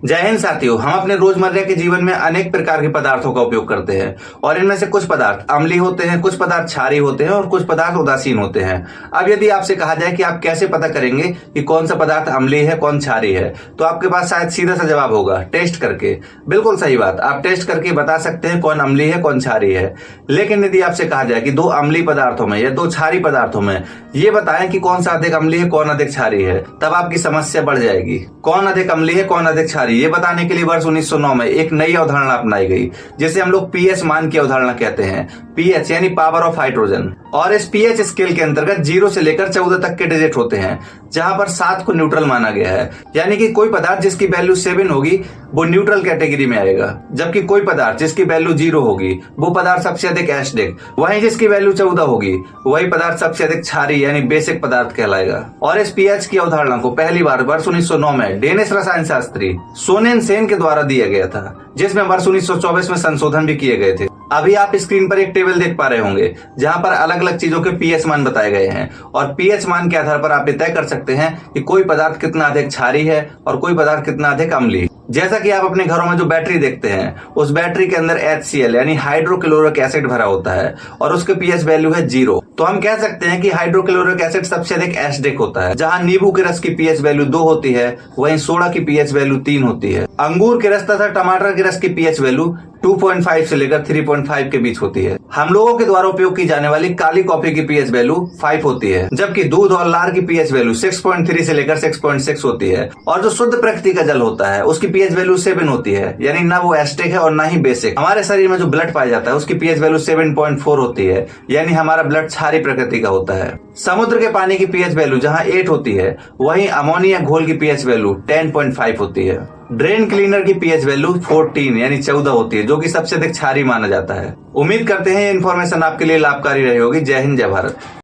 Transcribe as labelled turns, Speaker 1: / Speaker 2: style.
Speaker 1: जय हिंद साथियों। हम अपने रोजमर्रा के जीवन में अनेक प्रकार के पदार्थों का उपयोग करते हैं और इनमें से कुछ पदार्थ अम्लीय होते हैं, कुछ पदार्थ क्षारीय होते हैं और कुछ पदार्थ उदासीन होते हैं। अब यदि आपसे कहा जाए कि आप कैसे पता करेंगे कि कौन सा पदार्थ अम्लीय है, कौन क्षारीय है, तो आपके पास शायद सीधा सा जवाब होगा, टेस्ट करके। बिल्कुल सही बात, आप टेस्ट करके बता सकते हैं कौन अम्लीय है, कौन क्षारीय है। लेकिन यदि आपसे कहा जाए कि दो अम्लीय पदार्थों में या दो क्षारीय पदार्थों में ये बताएं कि कौन सा अधिक अम्लीय है, कौन अधिक क्षारीय है, तब आपकी समस्या बढ़ जाएगी। कौन अधिक अम्लीय है, कौन अधिक क्षारीय, ये बताने के लिए वर्ष 1909 में एक नई अवधारणा अपनाई गई, जिसे हम लोग पीएच मान की अवधारणा कहते हैं। पीएच यानी पावर ऑफ हाइड्रोजन। और इस पीएच स्केल के अंतर्गत 0 से लेकर 14 तक के डिजिट होते हैं, जहां पर 7 को न्यूट्रल माना गया है। यानी कि कोई पदार्थ जिसकी वैल्यू 7 होगी वो न्यूट्रल कैटेगरी में आएगा, जबकि कोई पदार्थ जिसकी वैल्यू 0 होगी वो पदार्थ सबसे अधिक एसिडिक, वहीं जिसकी वैल्यू 14 होगी वही पदार्थ सबसे अधिक क्षारीय यानी बेसिक पदार्थ कहलाएगा। और इस पीएच की अवधारणा को पहली बार वर्ष 1909 में डेनिश रसायन शास्त्री सोनेनसेन के द्वारा दिया गया था, जिसमें वर्ष 1924 में संशोधन भी किए गए थे। अभी आप स्क्रीन पर एक टेबल देख पा रहे होंगे, जहां पर अलग अलग चीजों के पीएच मान बताए गए हैं और पीएच मान के आधार पर आप ये तय कर सकते हैं कि कोई पदार्थ कितना अधिक क्षारीय है और कोई पदार्थ कितना अधिक अम्लीय। जैसा कि आप अपने घरों में जो बैटरी देखते हैं, उस बैटरी के अंदर HCl यानी हाइड्रोक्लोरिक एसिड भरा होता है और उसके पीएच वैल्यू है 0। तो हम कह सकते हैं कि हाइड्रोक्लोरिक एसिड सबसे अधिक एसिडिक होता है। जहां नींबू के रस की पीएच वैल्यू 2 होती है, वहीं सोडा की पीएच वैल्यू 3 होती है। अंगूर के रस तथा टमाटर के रस की पीएच वैल्यू 2.5 से लेकर 3.5 के बीच होती है। हम लोगों के द्वारा उपयोग की जाने वाली काली कॉफी की पीएच वैल्यू 5 होती है, जबकि दूध और लार की पीएच वैल्यू 6.3 से लेकर 6.6 होती है। और जो शुद्ध प्रकृति का जल होता है उसकी पीएच वैल्यू 7 होती है, यानी ना वो एसिडिक है और ना ही बेसिक। हमारे शरीर में जो ब्लड पाया जाता है उसकी पीएच वैल्यू 7.4 होती है, यानी हमारा ब्लड क्षारीय प्रकृति का होता है। समुद्र के पानी की पीएच वैल्यू जहां 8 होती है, वहीं अमोनिया घोल की पीएच वैल्यू 10.5 होती है। ड्रेन क्लीनर की पीएच वैल्यू 14 यानी 14 होती है, जो कि सबसे अधिक क्षारीय माना जाता है। उम्मीद करते हैं ये इन्फॉर्मेशन आपके लिए लाभकारी रही होगी। जय हिंद, जय भारत।